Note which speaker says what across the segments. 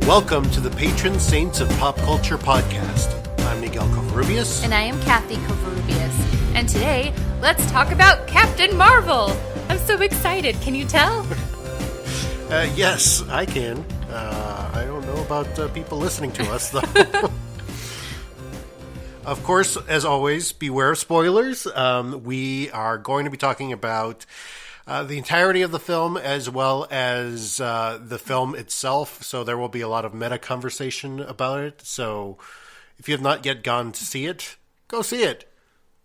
Speaker 1: Welcome to the Patron Saints of Pop Culture podcast. I'm Miguel Covarrubias.
Speaker 2: And I am Kathy Covarrubias. And today, let's talk about Captain Marvel. I'm so excited. Can you tell?
Speaker 1: Yes, I can. I don't know about people listening to us, though. Of course, as always, beware of spoilers. We are going to be talking about the entirety of the film as well as the film itself. So there will be a lot of meta conversation about it. So if you have not yet gone to see it, go see it.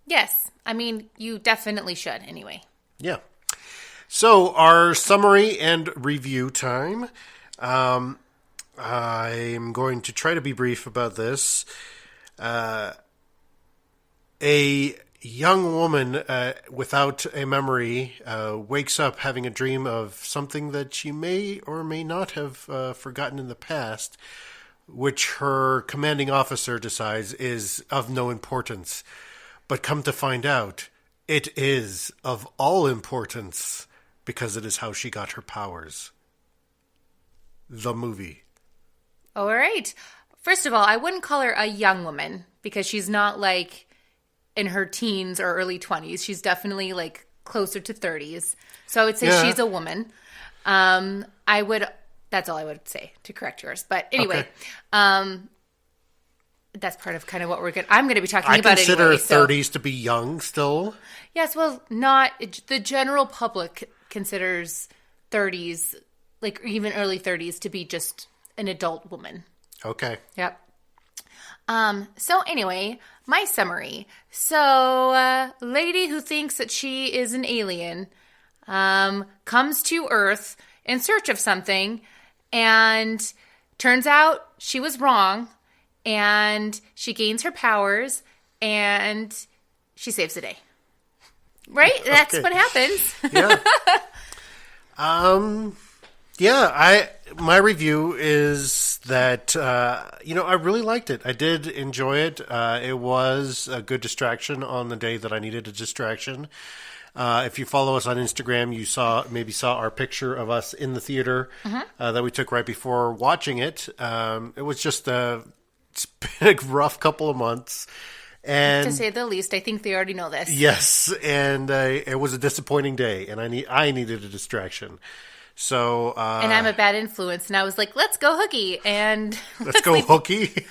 Speaker 2: Yes. I mean, you definitely should anyway.
Speaker 1: Yeah. So our summary and review time. I'm going to try to be brief about this. A young woman without a memory wakes up having a dream of something that she may or may not have forgotten in the past, which her commanding officer decides is of no importance. But come to find out, it is of all importance because it is how she got her powers. The movie.
Speaker 2: All right. First of all, I wouldn't call her a young woman because she's not like in her teens or early 20s. She's definitely like closer to 30s. So I would say she's a woman. That's all I would say to correct yours. But anyway, that's part of kind of what I'm going to be talking about anyway.
Speaker 1: I consider 30s to be young still.
Speaker 2: Yes, well, the general public considers 30s, like even early 30s, to be just an adult woman.
Speaker 1: Okay.
Speaker 2: Yep. So anyway, my summary. So, lady who thinks that she is an alien, comes to Earth in search of something, and turns out she was wrong, and she gains her powers, and she saves the day. Right? Okay. That's what happens.
Speaker 1: Yeah. My review is that, I really liked it. I did enjoy it. It was a good distraction on the day that I needed a distraction. If you follow us on Instagram, you saw our picture of us in the theater that we took right before watching it. It was just it's been a rough couple of months. And
Speaker 2: to say the least, I think they already know this.
Speaker 1: Yes, and it was a disappointing day, and I needed a distraction. So
Speaker 2: and I'm a bad influence, and I was like, "Let's go hooky," and
Speaker 1: let's go hooky.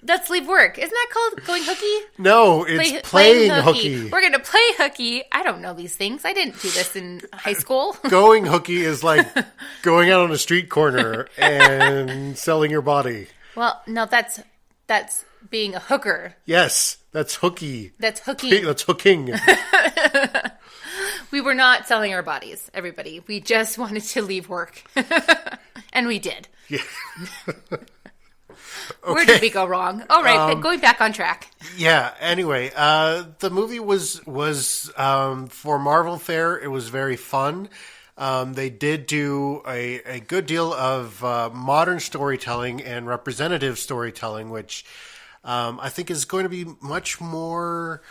Speaker 2: let's leave work. Isn't that called going hooky?
Speaker 1: No, it's playing hooky.
Speaker 2: We're gonna play hooky. I don't know these things. I didn't do this in high school.
Speaker 1: Going hooky is like going out on a street corner and selling your body.
Speaker 2: Well, no, that's being a hooker.
Speaker 1: Yes, that's hooky.
Speaker 2: That's hooky.
Speaker 1: That's hooking.
Speaker 2: We were not selling our bodies, everybody. We just wanted to leave work. And we did. Yeah. Where did we go wrong? All right, going back on track.
Speaker 1: Yeah, anyway, the movie was for Marvel fare, it was very fun. They did do a good deal of modern storytelling and representative storytelling, which I think is going to be much more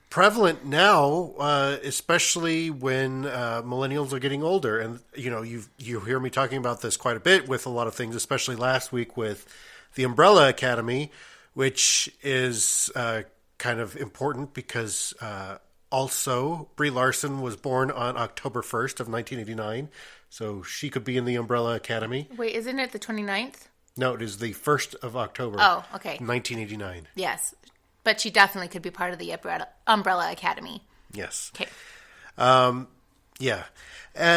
Speaker 1: prevalent now, especially when millennials are getting older. And, you hear me talking about this quite a bit with a lot of things, especially last week with the Umbrella Academy, which is kind of important because also Brie Larson was born on October 1st of 1989, so she could be in the Umbrella Academy.
Speaker 2: Wait, isn't it the 29th?
Speaker 1: No, it is the 1st of October.
Speaker 2: Oh, okay.
Speaker 1: 1989.
Speaker 2: Yes. But she definitely could be part of the Umbrella Academy.
Speaker 1: Yes.
Speaker 2: Okay.
Speaker 1: Yeah.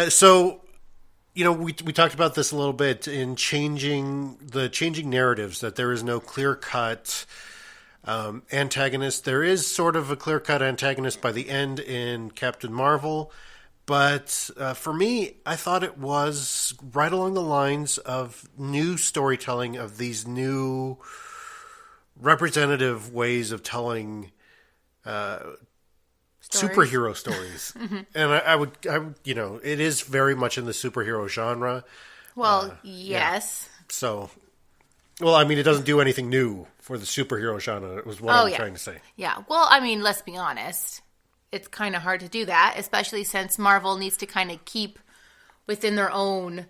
Speaker 1: So, we talked about this a little bit in changing narratives, that there is no clear-cut antagonist. There is sort of a clear-cut antagonist by the end in Captain Marvel. But for me, I thought it was right along the lines of new storytelling, of these new representative ways of telling superhero stories. Mm-hmm. And I would, it is very much in the superhero genre.
Speaker 2: Well, yes.
Speaker 1: Yeah. So, it doesn't do anything new for the superhero genre. It was what I'm trying to say.
Speaker 2: Yeah. Well, let's be honest. It's kind of hard to do that, especially since Marvel needs to kind of keep within their own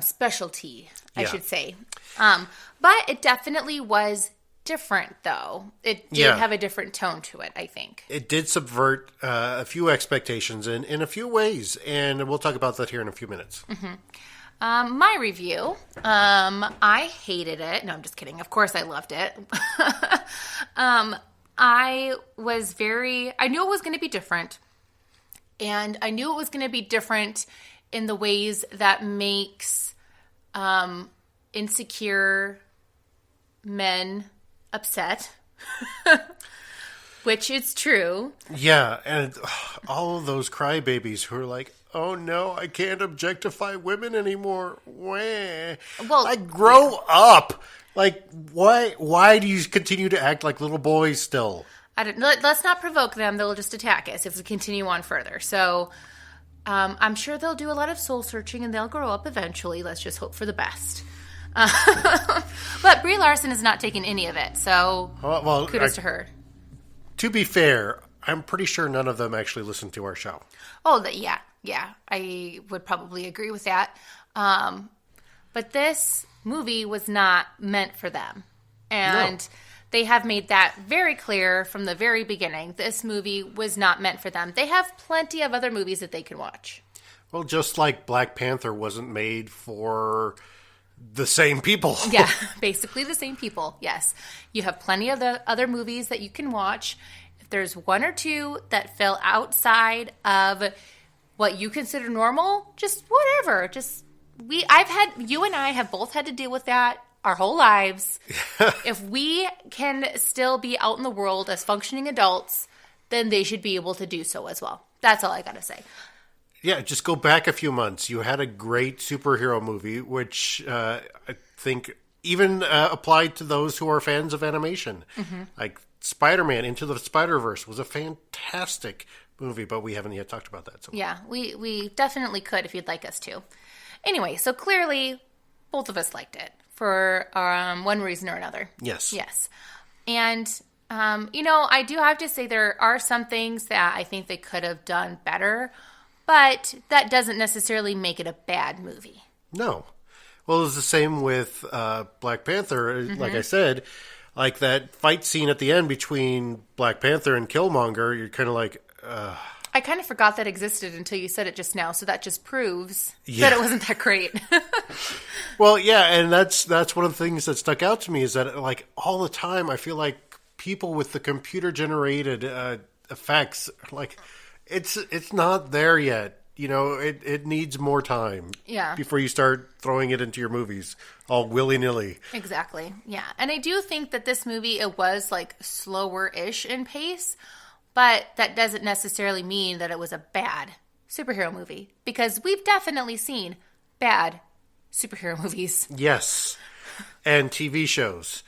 Speaker 2: specialty, I
Speaker 1: Yeah.
Speaker 2: should say. But it definitely was different, though. It did have a different tone to it, I think.
Speaker 1: It did subvert a few expectations in a few ways, and we'll talk about that here in a few minutes.
Speaker 2: My review, I hated it. No, I'm just kidding. Of course I loved it. I knew it was going to be different. And I knew it was going to be different in the ways that makes insecure men upset, which is true.
Speaker 1: Yeah, and all of those crybabies who are like, oh no, I can't objectify women anymore. Wah.
Speaker 2: Well,
Speaker 1: like, grow up. Like, why do you continue to act like little boys still?
Speaker 2: Let's not provoke them. They'll just attack us if we continue on further. So I'm sure they'll do a lot of soul searching and they'll grow up eventually. Let's just hope for the best. But Brie Larson is not taking any of it. So kudos to her.
Speaker 1: To be fair, I'm pretty sure none of them actually listen to our show.
Speaker 2: Oh, yeah. I would probably agree with that. But this movie was not meant for them. And
Speaker 1: No.
Speaker 2: They have made that very clear from the very beginning. This movie was not meant for them. They have plenty of other movies that they can watch.
Speaker 1: Well, just like Black Panther wasn't made for the same people.
Speaker 2: Yeah, basically the same people, yes. You have plenty of the other movies that you can watch. If there's one or two that fell outside of what you consider normal, just whatever. You and I have both had to deal with that our whole lives. If we can still be out in the world as functioning adults, then they should be able to do so as well. That's all I gotta say.
Speaker 1: Yeah, just go back a few months. You had a great superhero movie, which I think even applied to those who are fans of animation. Like Spider-Man Into the Spider-Verse was a fantastic movie, but we haven't yet talked about that. So.
Speaker 2: Yeah, we definitely could if you'd like us to. Anyway, so clearly both of us liked it for one reason or another.
Speaker 1: Yes.
Speaker 2: And, I do have to say there are some things that I think they could have done better, but that doesn't necessarily make it a bad movie.
Speaker 1: No. Well, it was the same with Black Panther. Like I said, like that fight scene at the end between Black Panther and Killmonger, you're kind of like...
Speaker 2: I kind of forgot that existed until you said it just now, so that just proves that it wasn't that great.
Speaker 1: Well, yeah, and that's one of the things that stuck out to me is that, like, all the time I feel like people with the computer-generated effects, like, it's not there yet. You know, it needs more time before you start throwing it into your movies all willy-nilly.
Speaker 2: Exactly, yeah. And I do think that this movie, it was, like, slower-ish in pace, but that doesn't necessarily mean that it was a bad superhero movie, because we've definitely seen bad superhero movies.
Speaker 1: Yes. And TV shows.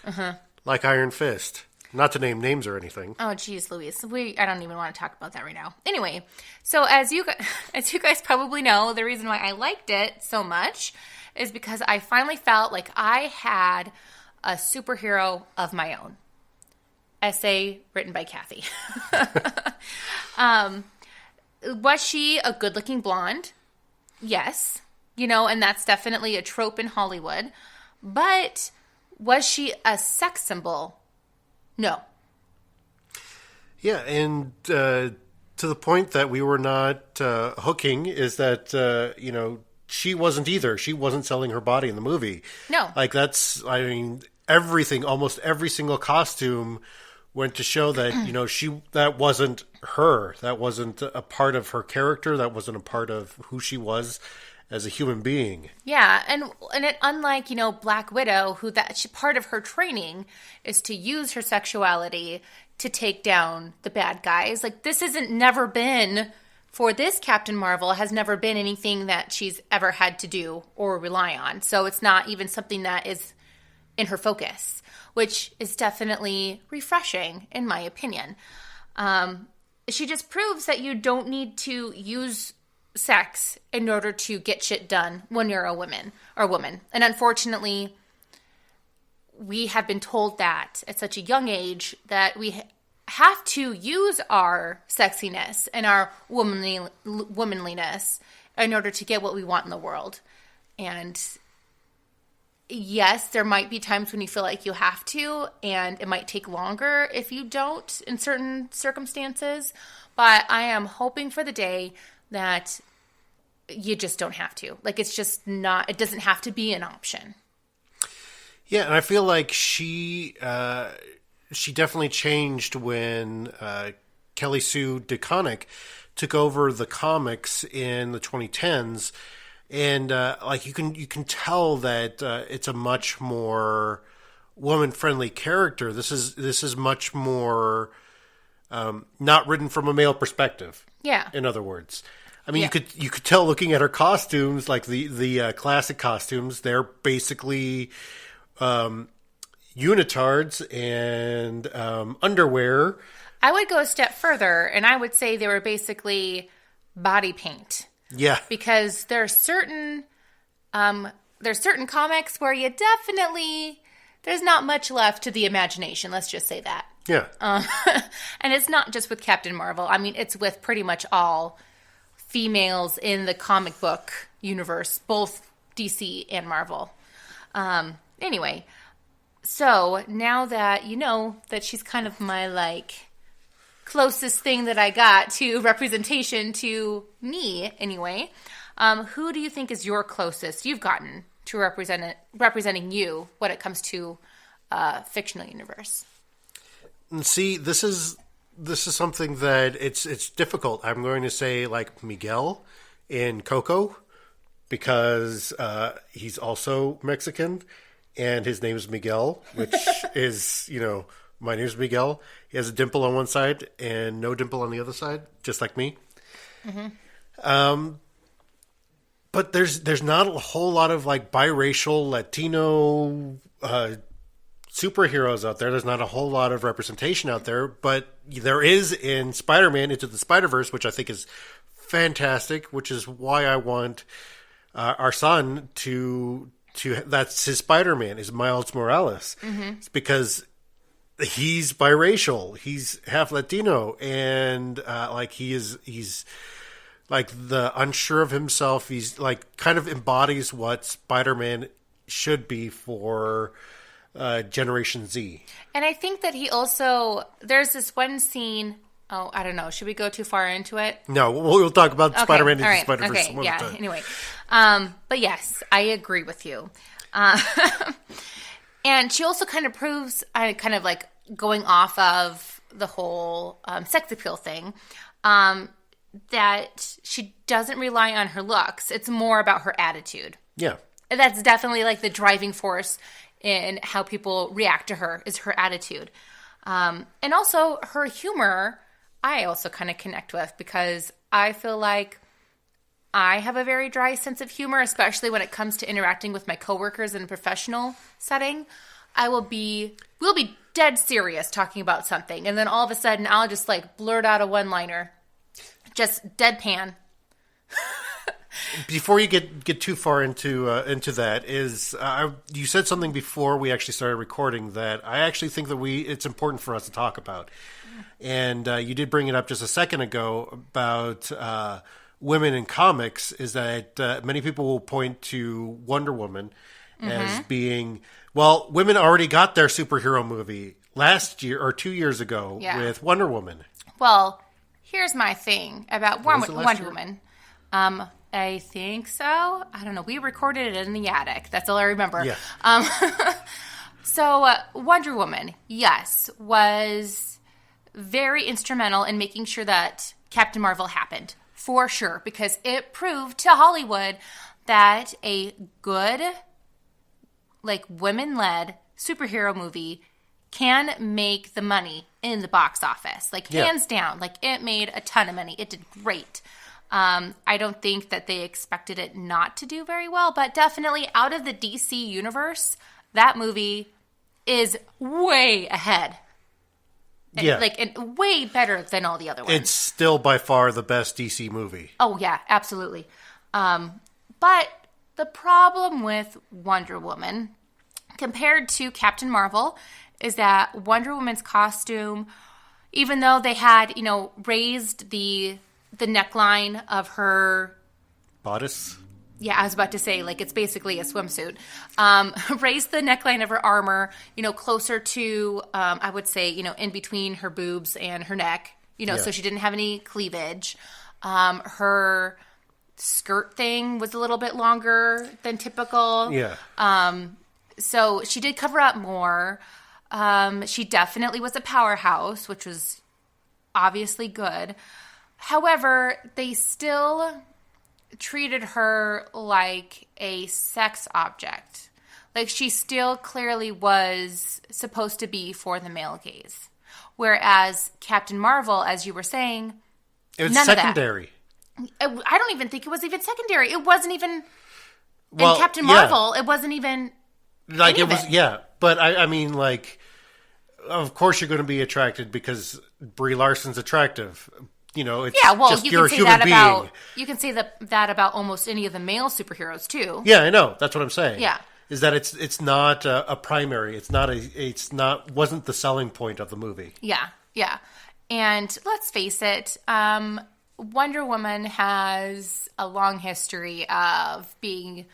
Speaker 1: Like Iron Fist. Not to name names or anything.
Speaker 2: Oh, geez, Louise. I don't even want to talk about that right now. Anyway, so as you guys probably know, the reason why I liked it so much is because I finally felt like I had a superhero of my own. Essay written by Kathy. Was she a good-looking blonde? Yes. And that's definitely a trope in Hollywood. But was she a sex symbol? No.
Speaker 1: Yeah, and to the point that we were not hooking is that, she wasn't either. She wasn't selling her body in the movie.
Speaker 2: No.
Speaker 1: Like, everything, almost every single costume went to show that, that wasn't her. That wasn't a part of her character. That wasn't a part of who she was as a human being.
Speaker 2: Yeah, and unlike, Black Widow, part of her training is to use her sexuality to take down the bad guys. Like, this never been, for this Captain Marvel, has never been anything that she's ever had to do or rely on. So it's not even something that is in her focus, which is definitely refreshing, in my opinion. She just proves that you don't need to use sex in order to get shit done when you're a woman. And unfortunately, we have been told that at such a young age that we have to use our sexiness and our womanliness in order to get what we want in the world. And yes, there might be times when you feel like you have to, and it might take longer if you don't in certain circumstances. But I am hoping for the day that you just don't have to. Like, it's just not, it doesn't have to be an option.
Speaker 1: Yeah, and I feel like she definitely changed when Kelly Sue DeConnick took over the comics in the 2010s, and like you can tell that it's a much more woman friendly character. This is much more not written from a male perspective.
Speaker 2: Yeah.
Speaker 1: In other words. I mean, you could tell looking at her costumes, like the classic costumes, they're basically unitards and underwear.
Speaker 2: I would go a step further, and I would say they were basically body paint.
Speaker 1: Yeah,
Speaker 2: because there's certain comics where you definitely there's not much left to the imagination. Let's just say that.
Speaker 1: Yeah,
Speaker 2: and it's not just with Captain Marvel. I mean, it's with pretty much all females in the comic book universe, both DC and Marvel. Anyway, so now that you know that she's kind of my like closest thing that I got to representation to me anyway, who do you think is your closest you've gotten to representing you when it comes to fictional universe?
Speaker 1: And see, this is something that it's difficult. I'm going to say like Miguel in Coco because he's also Mexican and his name is Miguel, which is, you know, my name is Miguel. He has a dimple on one side and no dimple on the other side, just like me. Mm-hmm. But there's not a whole lot of like biracial Latino superheroes out there. There's not a whole lot of representation out there, but there is in Spider-Man Into the Spider-Verse, which I think is fantastic, which is why I want our son to that's his Spider-Man, is Miles Morales. Mm-hmm. It's because he's biracial. He's half Latino, and like he's like the unsure of himself. He's like kind of embodies what Spider-Man should be for Generation Z. And
Speaker 2: I think that he also there's this one scene. Oh, I don't know. Should we go too far into it?
Speaker 1: No, we'll talk about Spider-Man Into the Spider-Verse.
Speaker 2: Okay, yeah. Anyway, but yes, I agree with you. And she also kind of proves, kind of like going off of the whole sex appeal thing, that she doesn't rely on her looks. It's more about her attitude.
Speaker 1: Yeah.
Speaker 2: And that's definitely like the driving force in how people react to her is her attitude. And also her humor, I also kind of connect with because I feel like I have a very dry sense of humor, especially when it comes to interacting with my coworkers in a professional setting. We'll be dead serious talking about something, and then all of a sudden I'll just like blurt out a one-liner, just deadpan.
Speaker 1: Before you get too far into that, you said something before we actually started recording that I actually think that it's important for us to talk about, and you did bring it up just a second ago about women in comics. Is that many people will point to Wonder Woman as being, well, women already got their superhero movie last year or 2 years ago with Wonder Woman.
Speaker 2: Well, here's my thing about Wonder Woman. I think so. I don't know. We recorded it in the attic. That's all I remember. Yeah. So Wonder Woman, yes, was very instrumental in making sure that Captain Marvel happened. For sure. Because it proved to Hollywood that a good, like, women-led superhero movie can make the money in the box office. Like, hands down. Like, it made a ton of money. It did great. I don't think that they expected it not to do very well, but definitely out of the DC universe, that movie is way ahead.
Speaker 1: Yeah.
Speaker 2: And way better than all the other ones.
Speaker 1: It's still by far the best DC movie.
Speaker 2: Oh, yeah, absolutely. But the problem with Wonder Woman, compared to Captain Marvel, is that Wonder Woman's costume, even though they had, raised the neckline of her
Speaker 1: bodice.
Speaker 2: Yeah, I was about to say, like, it's basically a swimsuit. Raised the neckline of her armor, closer to, I would say, in between her boobs and her neck, so she didn't have any cleavage. Her skirt thing was a little bit longer than typical.
Speaker 1: Yeah.
Speaker 2: So she did cover up more. She definitely was a powerhouse, which was obviously good. However, they still treated her like a sex object. Like, she still clearly was supposed to be for the male gaze. Whereas Captain Marvel, as you were saying,
Speaker 1: it was
Speaker 2: none
Speaker 1: secondary.
Speaker 2: Of that. I don't even think it was even secondary. It wasn't even... Well, in Captain Marvel, it wasn't even...
Speaker 1: Like, it was... Yeah, but I mean, like... Of course you're going to be attracted because Brie Larson's attractive. It's just you're a human being.
Speaker 2: You can say that about almost any of the male superheroes too.
Speaker 1: Yeah, I know. That's what I'm saying.
Speaker 2: Yeah,
Speaker 1: is that it's not a primary. Wasn't the selling point of the movie.
Speaker 2: Yeah. And let's face it, Wonder Woman has a long history of being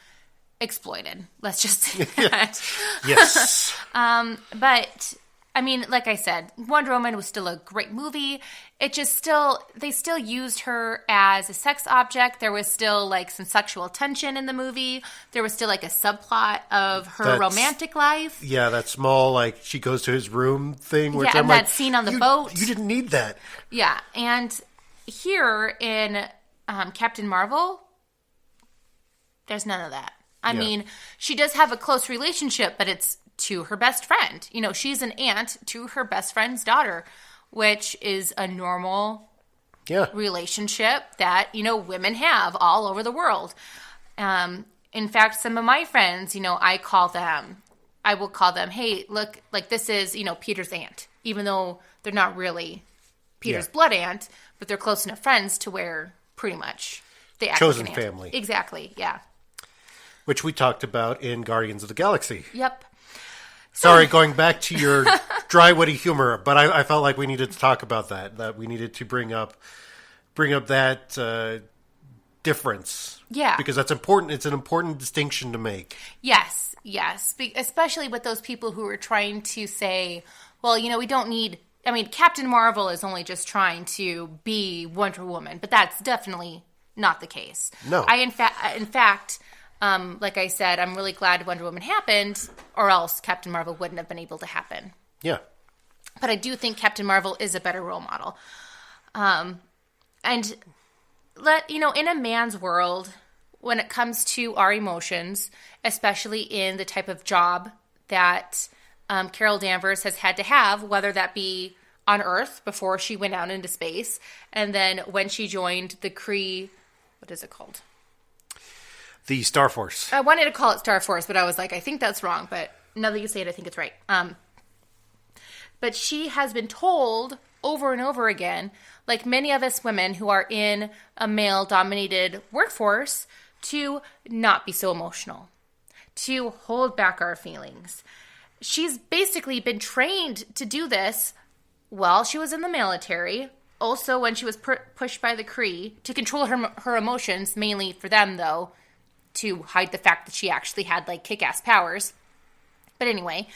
Speaker 2: exploited. Let's just say that.
Speaker 1: Yes.
Speaker 2: But I mean, like I said, Wonder Woman was still a great movie. It just they still used her as a sex object. There was still like some sexual tension in the movie. There was still like a subplot of her romantic life.
Speaker 1: Yeah, that small, like, she goes to his room thing. Which
Speaker 2: and that scene on the boat.
Speaker 1: You didn't need that.
Speaker 2: Yeah, and here in Captain Marvel, there's none of that. I mean, she does have a close relationship, but it's to her best friend. She's an aunt to her best friend's daughter, which is a normal relationship that, women have all over the world. In fact, some of my friends, I will call them, hey, look, like, this is, Peter's aunt, even though they're not really Peter's blood aunt, but they're close enough friends to where pretty much they act
Speaker 1: chosen
Speaker 2: like an aunt.
Speaker 1: family.
Speaker 2: Exactly, yeah.
Speaker 1: Which we talked about in Guardians of the Galaxy.
Speaker 2: Yep.
Speaker 1: Sorry, going back to your dry, witty humor, but I felt like we needed to talk about that we needed to bring up that difference.
Speaker 2: Yeah.
Speaker 1: Because that's important. It's an important distinction to make.
Speaker 2: Yes. Especially with those people who are trying to say, well, we don't need... I mean, Captain Marvel is only just trying to be Wonder Woman, but that's definitely not the case.
Speaker 1: No.
Speaker 2: In fact... like I said, I'm really glad Wonder Woman happened, or else Captain Marvel wouldn't have been able to happen.
Speaker 1: Yeah.
Speaker 2: But I do think Captain Marvel is a better role model. And in a man's world, when it comes to our emotions, especially in the type of job that Carol Danvers has had to have, whether that be on Earth before she went out into space, and then when she joined the Kree, what is it called?
Speaker 1: The Star Force.
Speaker 2: I wanted to call it Star Force, but I was like, I think that's wrong. But now that you say it, I think it's right. But she has been told over and over again, like many of us women who are in a male-dominated workforce, to not be so emotional, to hold back our feelings. She's basically been trained to do this while she was in the military. Also, when she was pushed by the Kree, to control her emotions, mainly for them, though, to hide the fact that she actually had, like, kick-ass powers. But anyway,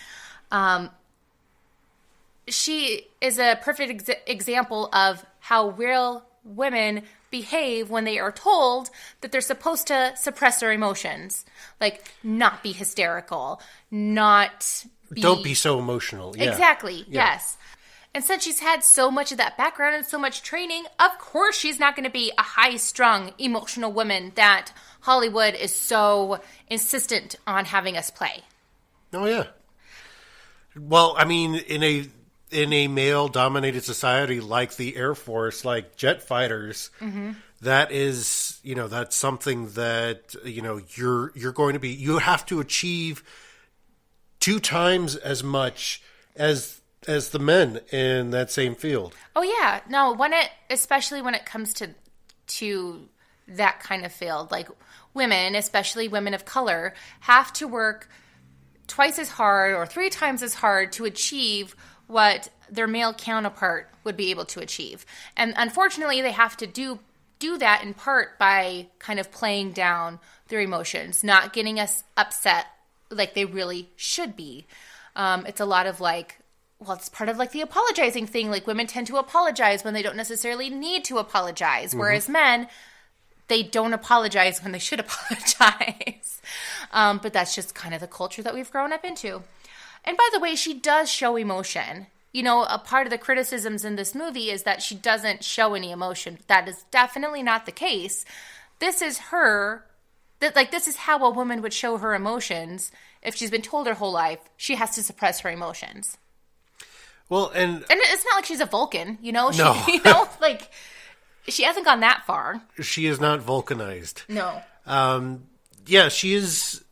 Speaker 2: she is a perfect example of how real women behave when they are told that they're supposed to suppress their emotions. Like, not be hysterical, not be...
Speaker 1: Don't be so emotional. Yeah.
Speaker 2: Exactly, yes. And since she's had so much of that background and so much training, of course she's not going to be a high-strung, emotional woman that Hollywood is so insistent on having us play.
Speaker 1: Oh, yeah. Well, I mean, in a male-dominated society like the Air Force, like jet fighters, that is, that's something that, you're going to be, you have to achieve 2 times as much as the men in that same field.
Speaker 2: Oh yeah, no. Especially when it comes to that kind of field, like women, especially women of color, have to work twice as hard or 3 times as hard to achieve what their male counterpart would be able to achieve. And unfortunately, they have to do do that in part by kind of playing down their emotions, not getting us upset like they really should be. It's a lot of like, well, it's part of like the apologizing thing. Like women tend to apologize when they don't necessarily need to apologize, whereas men, they don't apologize when they should apologize. But that's just kind of the culture that we've grown up into. And by the way, she does show emotion. You know, a part of the criticisms in this movie is that she doesn't show any emotion. That is definitely not the case. This is this is how a woman would show her emotions. If she's been told her whole life, she has to suppress her emotions.
Speaker 1: Well, and
Speaker 2: it's not like she's a Vulcan, you know?
Speaker 1: No.
Speaker 2: Like, she hasn't gone that far.
Speaker 1: She is not Vulcanized.
Speaker 2: No.
Speaker 1: Yeah, she is.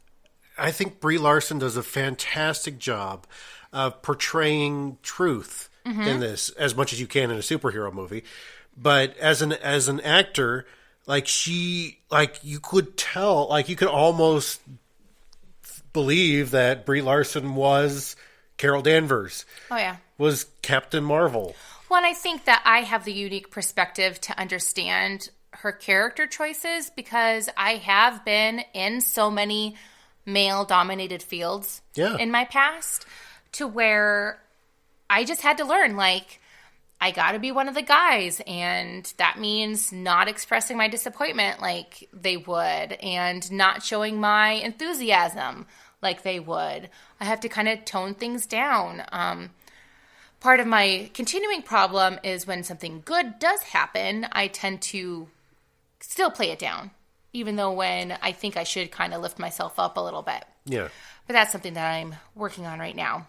Speaker 1: I think Brie Larson does a fantastic job of portraying truth in this, as much as you can in a superhero movie. But as an actor, like you could tell, like you could almost believe that Brie Larson was Carol Danvers.
Speaker 2: Oh yeah,
Speaker 1: was Captain Marvel.
Speaker 2: Well, and I think that I have the unique perspective to understand her character choices because I have been in so many male-dominated fields in my past, to where I just had to learn, like, I got to be one of the guys, and that means not expressing my disappointment like they would, and not showing my enthusiasm like they would. I have to kind of tone things down. Part of my continuing problem is when something good does happen, I tend to still play it down, even though when I think I should kind of lift myself up a little bit.
Speaker 1: Yeah.
Speaker 2: But that's something that I'm working on right now.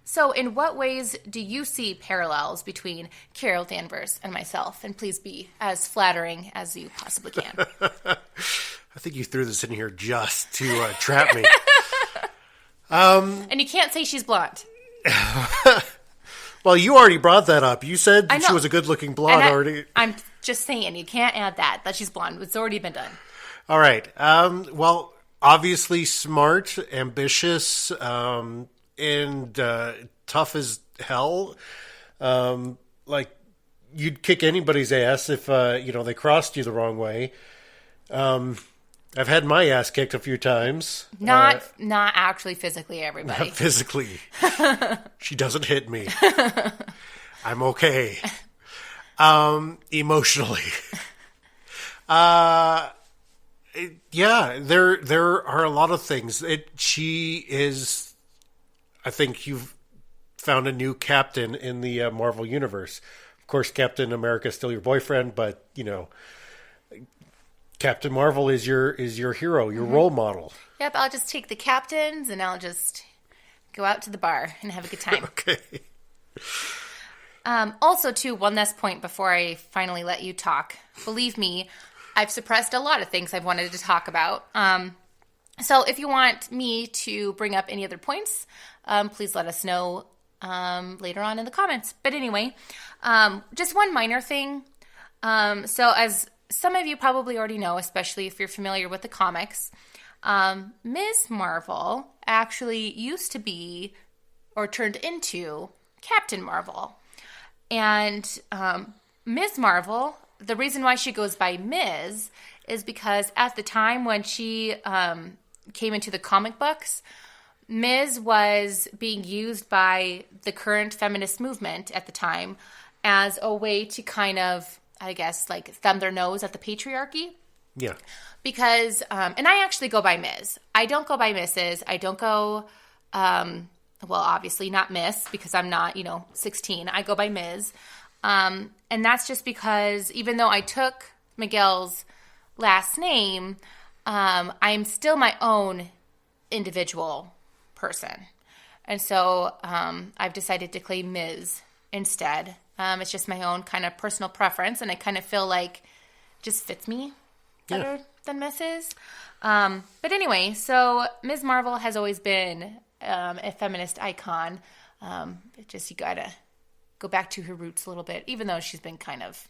Speaker 2: So in what ways do you see parallels between Carol Danvers and myself? And please be as flattering as you possibly can.
Speaker 1: I think you threw this in here just to trap me.
Speaker 2: And you can't say she's blonde.
Speaker 1: Well, you already brought that up. You said that she was a good-looking blonde already.
Speaker 2: I'm just saying, you can't add that she's blonde. It's already been done.
Speaker 1: All right. Well, obviously smart, ambitious, and tough as hell. Like, you'd kick anybody's ass if, they crossed you the wrong way. I've had my ass kicked a few times.
Speaker 2: Not actually physically, everybody.
Speaker 1: Not physically. She doesn't hit me. I'm okay. Emotionally. Yeah, there are a lot of things. She is, I think you've found a new captain in the Marvel Universe. Of course, Captain America is still your boyfriend, but, Captain Marvel is your hero, your role model.
Speaker 2: Yep, I'll just take the captains and I'll just go out to the bar and have a good time.
Speaker 1: Okay.
Speaker 2: Also, too, one last point before I finally let you talk. Believe me, I've suppressed a lot of things I've wanted to talk about. So if you want me to bring up any other points, please let us know later on in the comments. But anyway, just one minor thing. So as some of you probably already know, especially if you're familiar with the comics, Ms. Marvel actually used to be, or turned into, Captain Marvel. And Ms. Marvel, the reason why she goes by Ms. is because at the time when she came into the comic books, Ms. was being used by the current feminist movement at the time as a way to kind of, I guess, like, thumb their nose at the patriarchy.
Speaker 1: Yeah.
Speaker 2: Because, and I actually go by Ms. I don't go by Mrs. I don't go, well, obviously not Miss, because I'm not, 16. I go by Ms. And that's just because even though I took Miguel's last name, I'm still my own individual person. And so I've decided to claim Ms. instead. It's just my own kind of personal preference, and I kind of feel like it just fits me better than Mrs. But anyway, so Ms. Marvel has always been a feminist icon. It just, you gotta go back to her roots a little bit, even though she's been kind of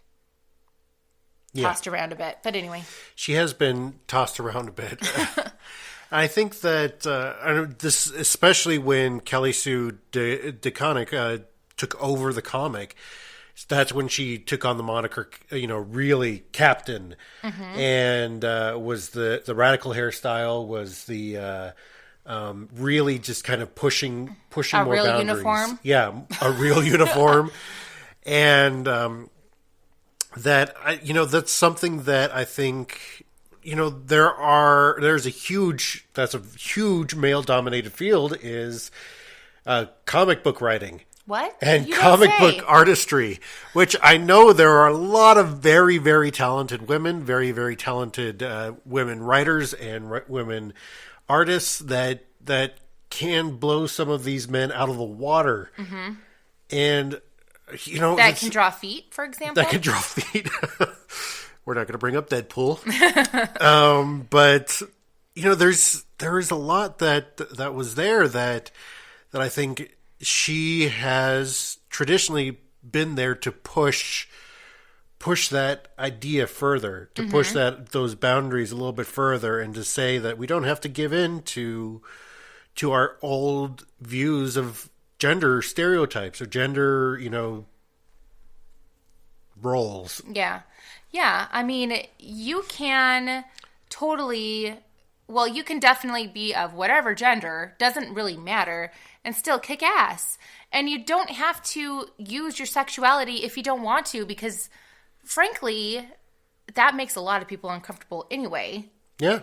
Speaker 2: tossed around a bit. But anyway.
Speaker 1: She has been tossed around a bit. I think that this, especially when Kelly Sue DeConnick took over the comic, that's when she took on the moniker, really Captain, and was the radical hairstyle, was the really just kind of pushing
Speaker 2: A
Speaker 1: more
Speaker 2: real
Speaker 1: boundaries.
Speaker 2: uniform?
Speaker 1: Yeah, a real uniform, and that's something that I think. There's a huge male dominated field is comic book writing.
Speaker 2: What?
Speaker 1: And
Speaker 2: You don't
Speaker 1: comic
Speaker 2: say.
Speaker 1: book artistry, which I know there are a lot of very, very talented women, very, very talented women writers and women artists that can blow some of these men out of the water. Mm-hmm. And,
Speaker 2: That can draw feet, for example?
Speaker 1: that can draw feet. We're not going to bring up Deadpool. But, there is a lot that was there that I think she has traditionally been there to push that idea further, to push those boundaries a little bit further, and to say that we don't have to give in to our old views of gender stereotypes or gender, roles.
Speaker 2: Yeah. Yeah. I mean, you can you can definitely be of whatever gender, doesn't really matter, and still kick ass. And you don't have to use your sexuality if you don't want to, because frankly, that makes a lot of people uncomfortable anyway.
Speaker 1: Yeah.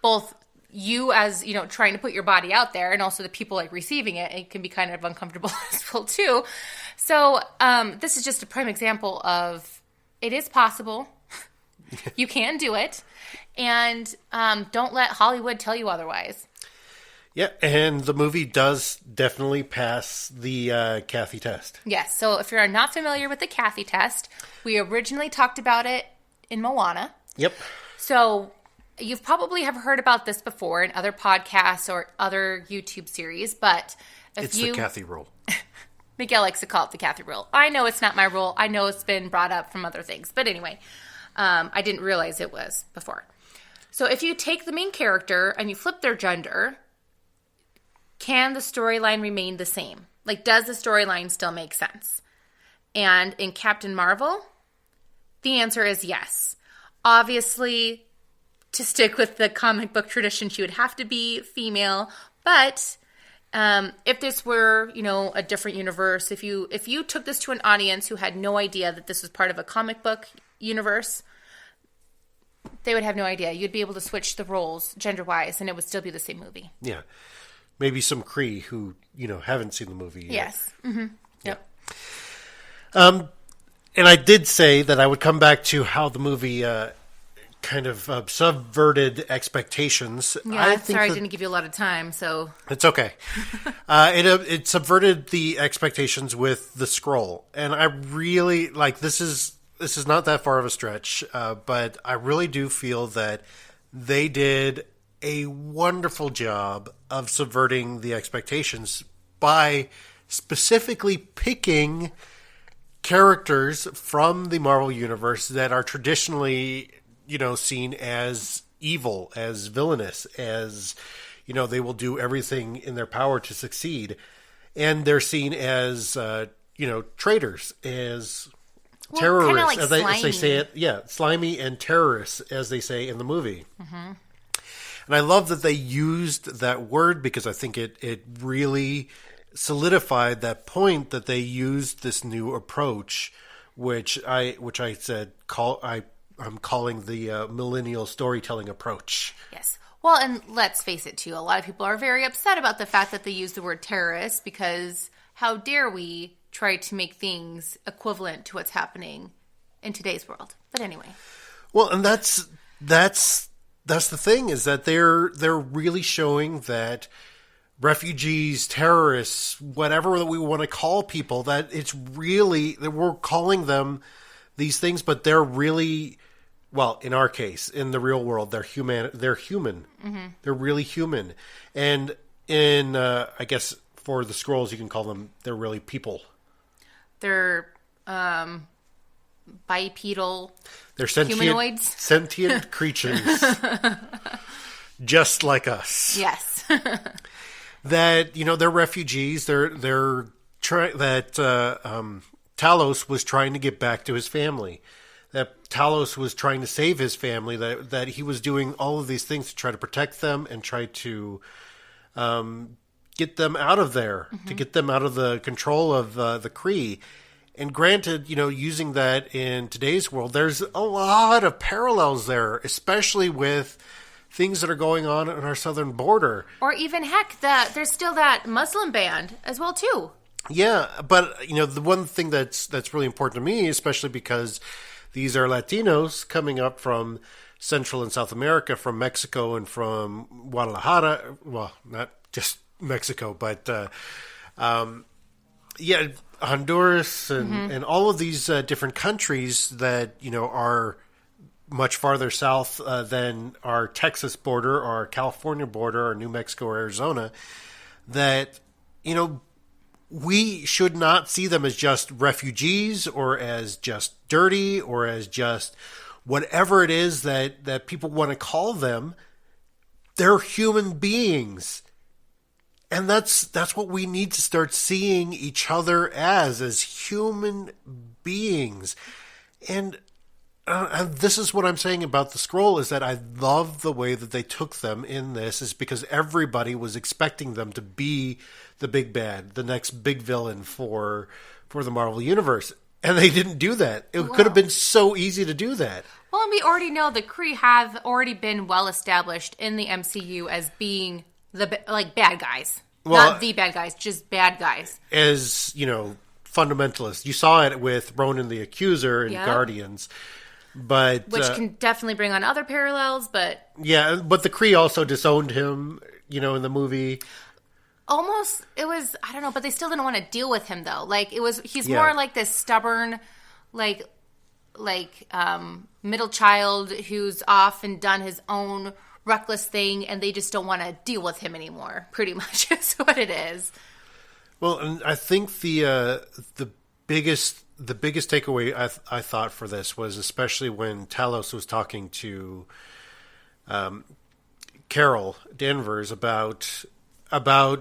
Speaker 2: Both you as, trying to put your body out there, and also the people like receiving it, it can be kind of uncomfortable as well too. So this is just a prime example of it is possible. You can do it. And don't let Hollywood tell you otherwise.
Speaker 1: Yeah, and the movie does definitely pass the Kathy test.
Speaker 2: Yes, so if you're not familiar with the Kathy test, we originally talked about it in Moana.
Speaker 1: Yep.
Speaker 2: So you've probably have heard about this before in other podcasts or other YouTube series, but
Speaker 1: It's the Kathy rule.
Speaker 2: Miguel likes to call it the Kathy rule. I know it's not my rule. I know it's been brought up from other things. But anyway, I didn't realize it was before. So if you take the main character and you flip their gender, can the storyline remain the same? Like, does the storyline still make sense? And in Captain Marvel, the answer is yes. Obviously, to stick with the comic book tradition, she would have to be female. But if this were, a different universe, if you took this to an audience who had no idea that this was part of a comic book universe, they would have no idea. You'd be able to switch the roles gender-wise, and it would still be the same movie.
Speaker 1: Yeah. Maybe some Cree who, haven't seen the movie yet.
Speaker 2: Yes. Mm-hmm. Yep.
Speaker 1: And I did say that I would come back to how the movie kind of subverted expectations.
Speaker 2: Yeah, I didn't give you a lot of time, so...
Speaker 1: It's okay. It subverted the expectations with the scroll. And I really, this is not that far of a stretch, but I really do feel that they did a wonderful job of subverting the expectations by specifically picking characters from the Marvel Universe that are traditionally, seen as evil, as villainous, as, they will do everything in their power to succeed. And they're seen as, traitors, as terrorists, as they say it. Yeah, slimy and terrorists, as they say in the movie. Mm-hmm. And I love that they used that word because I think it really solidified that point that they used this new approach, which I said I'm calling the millennial storytelling approach.
Speaker 2: Yes. Well, and let's face it too, a lot of people are very upset about the fact that they use the word terrorist, because how dare we try to make things equivalent to what's happening in today's world. But anyway.
Speaker 1: Well, and that's the thing, is that they're really showing that refugees, terrorists, whatever that we want to call people, that it's really that we're calling them these things, but they're really, well, in our case, in the real world, they're human. They're human. Mm-hmm. They're really human. And in I guess for the Skrulls, you can call them, they're really people.
Speaker 2: They're bipedal.
Speaker 1: They're
Speaker 2: humanoids.
Speaker 1: Sentient creatures, just like us.
Speaker 2: Yes.
Speaker 1: That they're refugees. They're trying that Talos was trying to get back to his family, that Talos was trying to save his family, that he was doing all of these things to try to protect them and try to get them out of there, to get them out of the control of the Kree. And granted, using that in today's world, there's a lot of parallels there, especially with things that are going on our southern border.
Speaker 2: Or even, heck, there's still that Muslim band as well, too.
Speaker 1: Yeah, but, the one thing that's really important to me, especially because these are Latinos coming up from Central and South America, from Mexico and from Guadalajara. Well, not just Mexico, but Honduras and all of these different countries that are much farther south than our Texas border or our California border or New Mexico or Arizona, that we should not see them as just refugees or as just dirty or as just whatever it is that people want to call them. They're human beings. And that's what we need to start seeing each other as human beings. And this is what I'm saying about the scroll, is that I love the way that they took them in this, is because everybody was expecting them to be the big bad, the next big villain for the Marvel Universe. And they didn't do that. It could have been so easy to do that.
Speaker 2: Well, and we already know the Kree have already been well established in the MCU as being bad guys.
Speaker 1: Well,
Speaker 2: not the bad guys, just bad guys.
Speaker 1: As, fundamentalists. You saw it with Ronan the Accuser in Guardians. But
Speaker 2: which can definitely bring on other parallels, but...
Speaker 1: Yeah, but the Kree also disowned him, in the movie.
Speaker 2: Almost, it was, I don't know, but they still didn't want to deal with him, though. He's more like this stubborn, middle child who's off and done his own reckless thing, and they just don't want to deal with him anymore. Pretty much is what it is. Well,
Speaker 1: and I think the biggest takeaway I thought for this was especially when Talos was talking to Carol Danvers about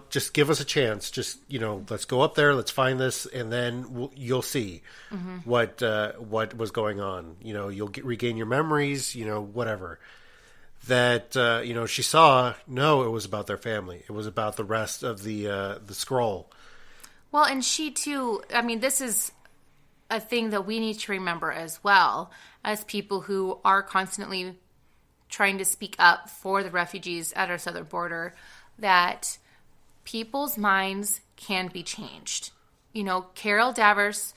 Speaker 1: just give us a chance, just let's go up there, let's find this, and then you'll see what was going on. You'll regain your memories, whatever. That she saw. No, it was about their family. It was about the rest of the scroll.
Speaker 2: Well, and she too. I mean, this is a thing that we need to remember as well, as people who are constantly trying to speak up for the refugees at our southern border, that people's minds can be changed. Carol Danvers,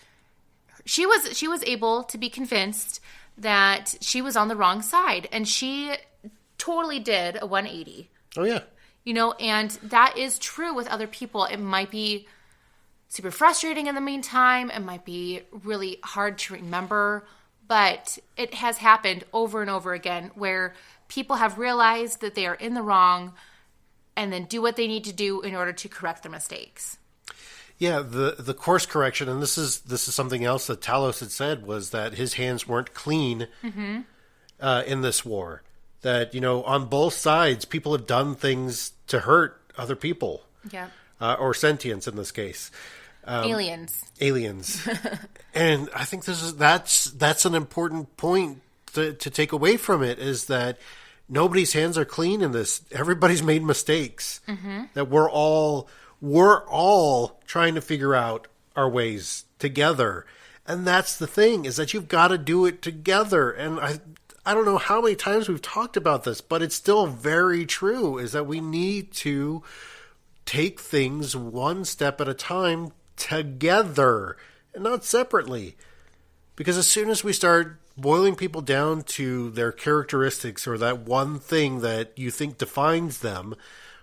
Speaker 2: she was able to be convinced that she was on the wrong side, and she totally did a 180.
Speaker 1: Oh, yeah.
Speaker 2: And that is true with other people. It might be super frustrating in the meantime. It might be really hard to remember, but it has happened over and over again where people have realized that they are in the wrong and then do what they need to do in order to correct their mistakes.
Speaker 1: Yeah, the course correction, and this is something else that Talos had said, was that his hands weren't clean in this war. That, on both sides, people have done things to hurt other people.
Speaker 2: Yeah.
Speaker 1: Or sentients in this case.
Speaker 2: Aliens.
Speaker 1: And I think that's an important point to take away from it, is that nobody's hands are clean in this. Everybody's made mistakes. That we're all trying to figure out our ways together. And that's the thing, is that you've got to do it together. And I don't know how many times we've talked about this, but it's still very true, is that we need to take things one step at a time together and not separately. Because as soon as we start boiling people down to their characteristics or that one thing that you think defines them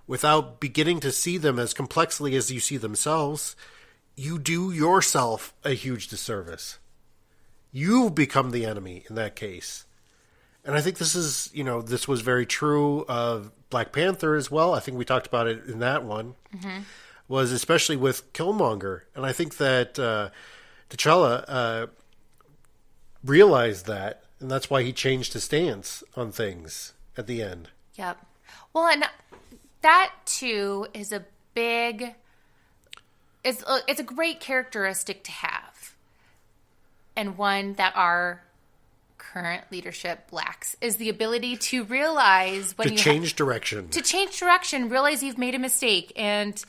Speaker 1: without beginning to see them as complexly as you see themselves, you do yourself a huge disservice. You become the enemy in that case. And I think this was very true of Black Panther as well. I think we talked about it in that one, was especially with Killmonger. And I think that T'Challa realized that, and that's why he changed his stance on things at the end.
Speaker 2: Yep. Well, and that too is it's a great characteristic to have. and one that our current leadership lacks, is the ability to realize when
Speaker 1: to change direction.
Speaker 2: To change direction, realize you've made a mistake, and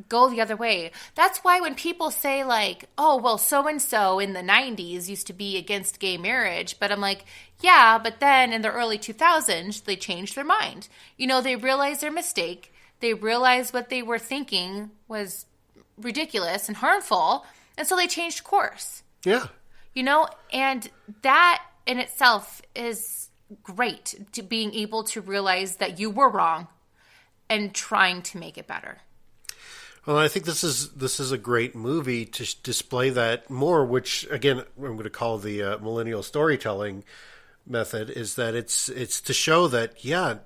Speaker 2: go the other way. That's why when people say like, oh, well, so-and-so in the 90s used to be against gay marriage, but I'm like, yeah, but then in the early 2000s, they changed their mind. You know, they realized their mistake. They realized what they were thinking was ridiculous and harmful, and so they changed course.
Speaker 1: Yeah.
Speaker 2: You know, and that in itself is great, to being able to realize that you were wrong and trying to make it better.
Speaker 1: Well, I think this is a great movie to display that more, which, again, I'm going to call the millennial storytelling method, is that it's to show that, yeah,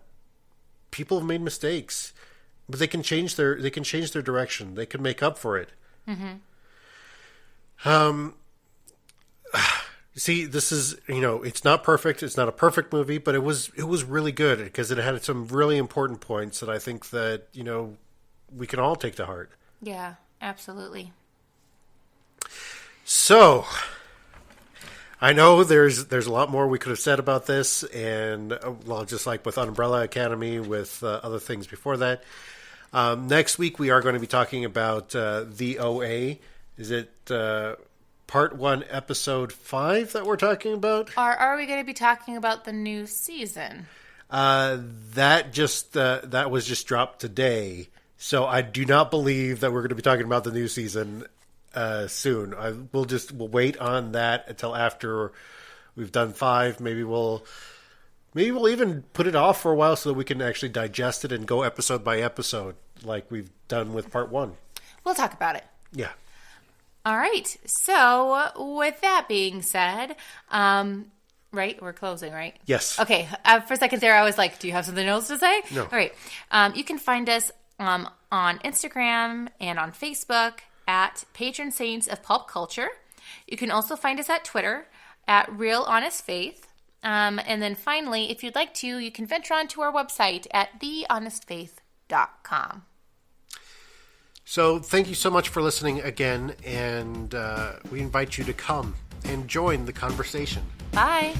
Speaker 1: people have made mistakes, but they can change their direction. They can make up for it. Mm-hmm. See, this is, it's not perfect. It's not a perfect movie, but it was really good because it had some really important points that I think that, we can all take to heart.
Speaker 2: Yeah, absolutely.
Speaker 1: So, I know there's a lot more we could have said about this, and well, just like with Umbrella Academy, with other things before that. Next week we are going to be talking about the OA. Is it Part 1, Episode 5 that we're talking about?
Speaker 2: Or are we going to be talking about the new season?
Speaker 1: That was just dropped today. So I do not believe that we're going to be talking about the new season soon. We'll wait on that until after we've done 5. Maybe we'll even put it off for a while so that we can actually digest it and go episode by episode like we've done with Part 1. We'll
Speaker 2: talk about it.
Speaker 1: Yeah.
Speaker 2: All right. So with that being said, right? We're closing, right?
Speaker 1: Yes.
Speaker 2: Okay. For a second there, I was like, do you have something else to say?
Speaker 1: No.
Speaker 2: All right. You can find us on Instagram and on Facebook at Patron Saints of Pulp Culture. You can also find us at Twitter at Real Honest Faith. And then finally, if you'd like to, you can venture onto our website at thehonestfaith.com.
Speaker 1: So thank you so much for listening again, and we invite you to come and join the conversation.
Speaker 2: Bye.